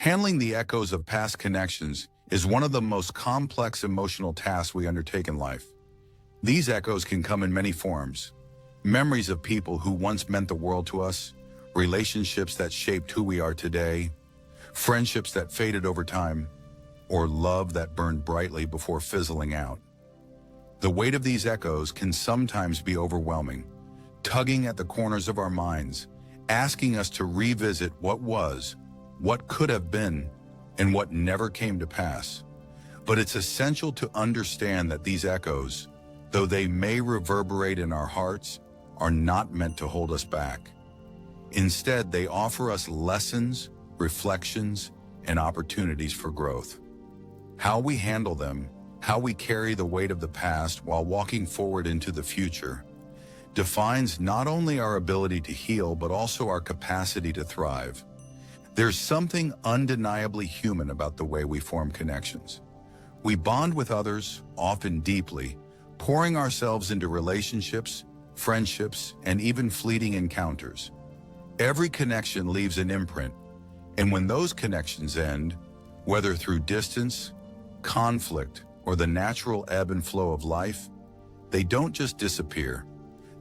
Handling the echoes of past connections is one of the most complex emotional tasks we undertake in life. These echoes can come in many forms. Memories of people who once meant the world to us, relationships that shaped who we are today, friendships that faded over time, or love that burned brightly before fizzling out. The weight of these echoes can sometimes be overwhelming, tugging at the corners of our minds, asking us to revisit what was, what could have been, and what never came to pass. But it's essential to understand that these echoes, though they may reverberate in our hearts, are not meant to hold us back. Instead, they offer us lessons, reflections, and opportunities for growth. How we handle them, how we carry the weight of the past while walking forward into the future, defines not only our ability to heal, but also our capacity to thrive. There's something undeniably human about the way we form connections. We bond with others, often deeply, pouring ourselves into relationships, friendships, and even fleeting encounters. Every connection leaves an imprint, and when those connections end, whether through distance, conflict, or the natural ebb and flow of life, they don't just disappear.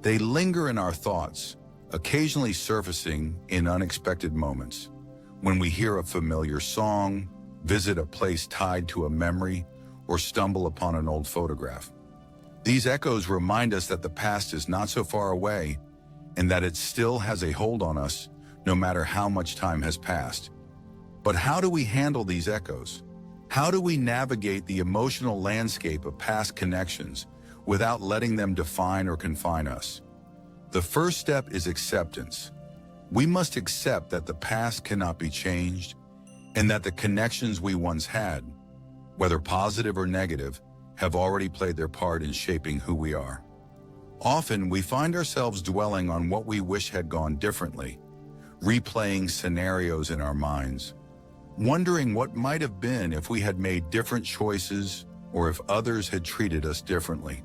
They linger in our thoughts, occasionally surfacing in unexpected moments. When we hear a familiar song, visit a place tied to a memory, or stumble upon an old photograph. These echoes remind us that the past is not so far away and that it still has a hold on us, no matter how much time has passed. But how do we handle these echoes? How do we navigate the emotional landscape of past connections without letting them define or confine us? The first step is acceptance. We must accept that the past cannot be changed and that the connections we once had, whether positive or negative, have already played their part in shaping who we are. Often, we find ourselves dwelling on what we wish had gone differently, replaying scenarios in our minds, wondering what might have been if we had made different choices or if others had treated us differently.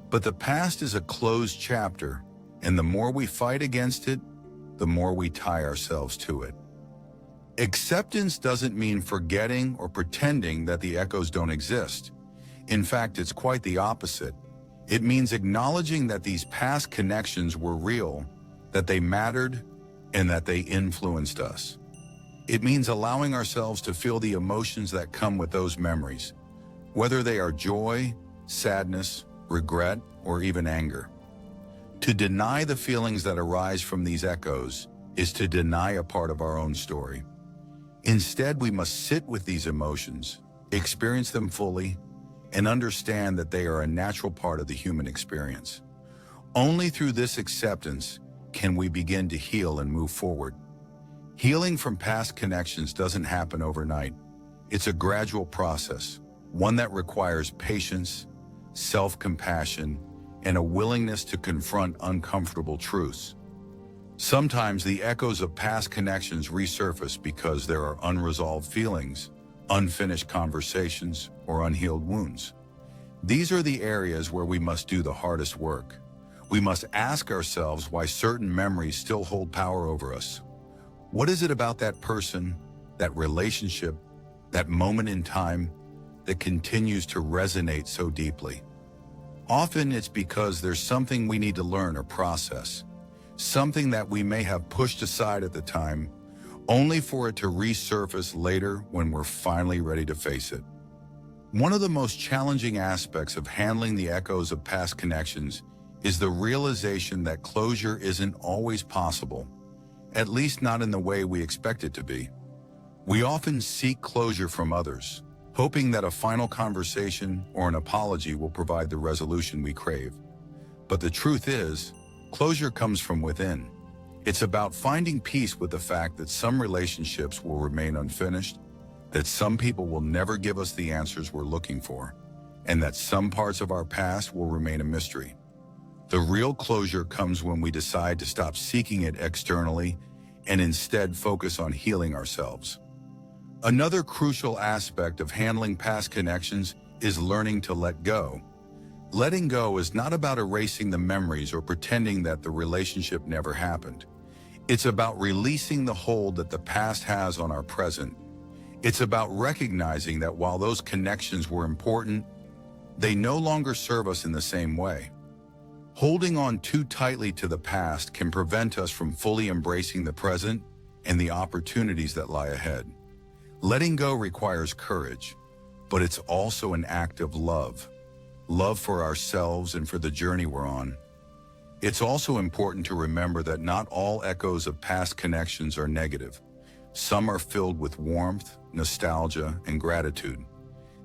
But the past is a closed chapter, and the more we fight against it, the more we tie ourselves to it. Acceptance doesn't mean forgetting or pretending that the echoes don't exist. In fact, it's quite the opposite. It means acknowledging that these past connections were real, that they mattered, and that they influenced us. It means allowing ourselves to feel the emotions that come with those memories, whether they are joy, sadness, regret, or even anger. To deny the feelings that arise from these echoes is to deny a part of our own story. Instead, we must sit with these emotions, experience them fully, and understand that they are a natural part of the human experience. Only through this acceptance can we begin to heal and move forward. Healing from past connections doesn't happen overnight. It's a gradual process, one that requires patience, self-compassion, and a willingness to confront uncomfortable truths. Sometimes the echoes of past connections resurface because there are unresolved feelings, unfinished conversations, or unhealed wounds. These are the areas where we must do the hardest work. We must ask ourselves why certain memories still hold power over us. What is it about that person, that relationship, that moment in time that continues to resonate so deeply? Often it's because there's something we need to learn or process, something that we may have pushed aside at the time, only for it to resurface later when we're finally ready to face it. One of the most challenging aspects of handling the echoes of past connections is the realization that closure isn't always possible, at least not in the way we expect it to be. We often seek closure from others, hoping that a final conversation or an apology will provide the resolution we crave. But the truth is, closure comes from within. It's about finding peace with the fact that some relationships will remain unfinished, that some people will never give us the answers we're looking for, and that some parts of our past will remain a mystery. The real closure comes when we decide to stop seeking it externally and instead focus on healing ourselves. Another crucial aspect of handling past connections is learning to let go. Letting go is not about erasing the memories or pretending that the relationship never happened. It's about releasing the hold that the past has on our present. It's about recognizing that while those connections were important, they no longer serve us in the same way. Holding on too tightly to the past can prevent us from fully embracing the present and the opportunities that lie ahead. Letting go requires courage, but it's also an act of love. Love for ourselves and for the journey we're on. It's also important to remember that not all echoes of past connections are negative. Some are filled with warmth, nostalgia, and gratitude.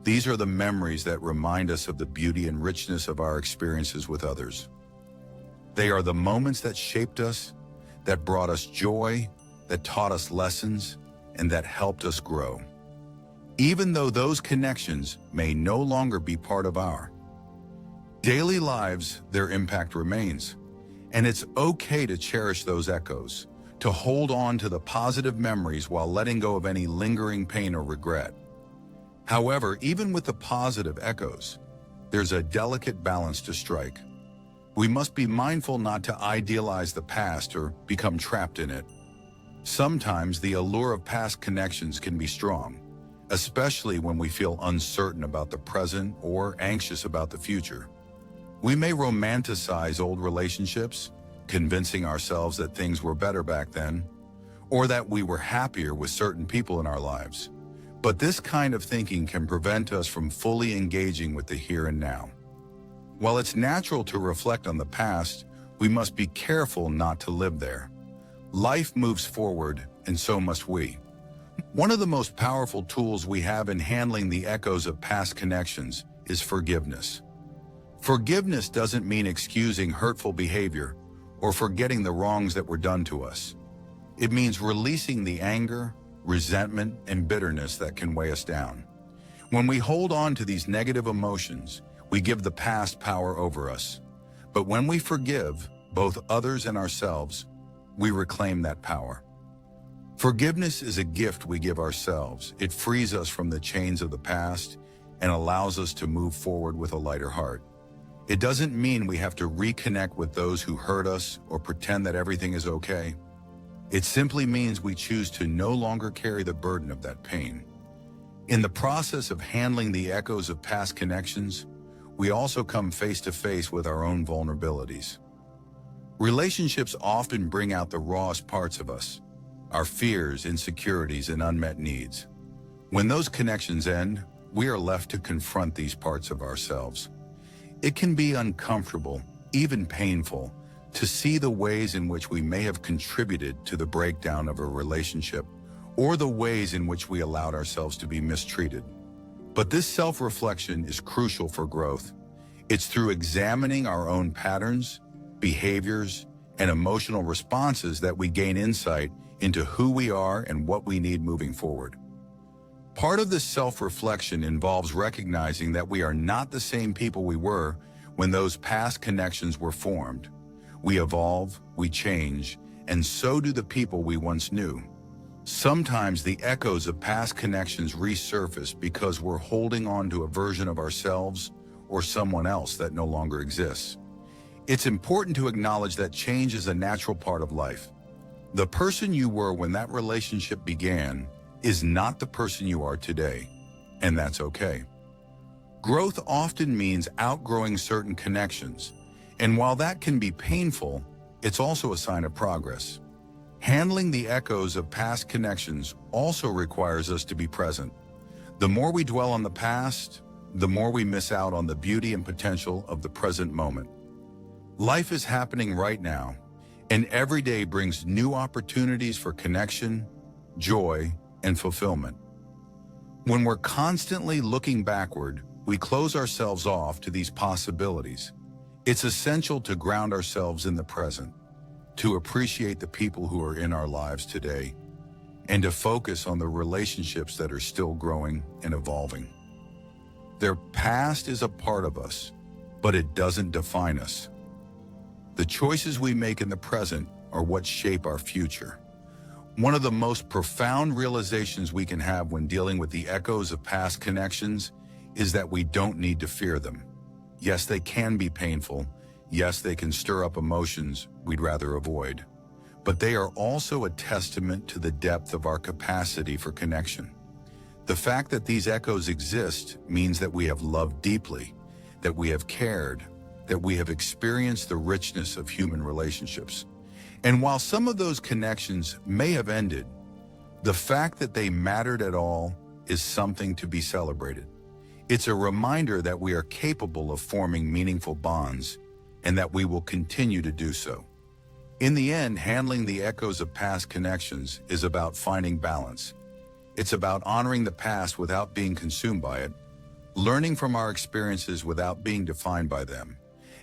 These are the memories that remind us of the beauty and richness of our experiences with others. They are the moments that shaped us, that brought us joy, that taught us lessons, and that helped us grow. Even though those connections may no longer be part of our daily lives, their impact remains. And it's okay to cherish those echoes, to hold on to the positive memories while letting go of any lingering pain or regret. However, even with the positive echoes, there's a delicate balance to strike. We must be mindful not to idealize the past or become trapped in it. Sometimes the allure of past connections can be strong, especially when we feel uncertain about the present or anxious about the future. We may romanticize old relationships, convincing ourselves that things were better back then, or that we were happier with certain people in our lives. But this kind of thinking can prevent us from fully engaging with the here and now. While it's natural to reflect on the past, we must be careful not to live there. Life moves forward, and so must we. One of the most powerful tools we have in handling the echoes of past connections is forgiveness. Forgiveness doesn't mean excusing hurtful behavior or forgetting the wrongs that were done to us. It means releasing the anger, resentment, and bitterness that can weigh us down. When we hold on to these negative emotions, we give the past power over us. But when we forgive, both others and ourselves, we reclaim that power. Forgiveness is a gift we give ourselves. It frees us from the chains of the past and allows us to move forward with a lighter heart. It doesn't mean we have to reconnect with those who hurt us or pretend that everything is okay. It simply means we choose to no longer carry the burden of that pain. In the process of handling the echoes of past connections, we also come face to face with our own vulnerabilities. Relationships often bring out the rawest parts of us, our fears, insecurities, and unmet needs. When those connections end, we are left to confront these parts of ourselves. It can be uncomfortable, even painful, to see the ways in which we may have contributed to the breakdown of a relationship, or the ways in which we allowed ourselves to be mistreated. But this self-reflection is crucial for growth. It's through examining our own patterns, behaviors, and emotional responses that we gain insight into who we are and what we need moving forward. Part of this self-reflection involves recognizing that we are not the same people we were when those past connections were formed. We evolve, we change, and so do the people we once knew. Sometimes the echoes of past connections resurface because we're holding on to a version of ourselves or someone else that no longer exists. It's important to acknowledge that change is a natural part of life. The person you were when that relationship began is not the person you are today, and that's okay. Growth often means outgrowing certain connections, and while that can be painful, it's also a sign of progress. Handling the echoes of past connections also requires us to be present. The more we dwell on the past, the more we miss out on the beauty and potential of the present moment. Life is happening right now, and every day brings new opportunities for connection, joy, and fulfillment. When we're constantly looking backward, we close ourselves off to these possibilities. It's essential to ground ourselves in the present, to appreciate the people who are in our lives today, and to focus on the relationships that are still growing and evolving. Their past is a part of us, but it doesn't define us. The choices we make in the present are what shape our future. One of the most profound realizations we can have when dealing with the echoes of past connections is that we don't need to fear them. Yes, they can be painful. Yes, they can stir up emotions we'd rather avoid. but they are also a testament to the depth of our capacity for connection. The fact that these echoes exist means that we have loved deeply, that we have cared, that we have experienced the richness of human relationships. And while some of those connections may have ended, the fact that they mattered at all is something to be celebrated. It's a reminder that we are capable of forming meaningful bonds and that we will continue to do so. In the end, handling the echoes of past connections is about finding balance. It's about honoring the past without being consumed by it, learning from our experiences without being defined by them,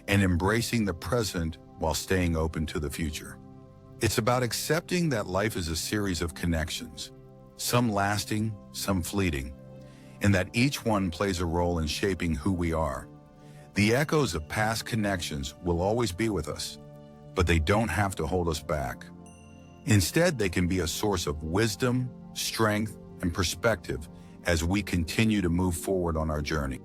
and embracing the present while staying open to the future. It's about accepting that life is a series of connections, some lasting, some fleeting, and that each one plays a role in shaping who we are. The echoes of past connections will always be with us, but they don't have to hold us back. Instead, they can be a source of wisdom, strength, and perspective as we continue to move forward on our journey.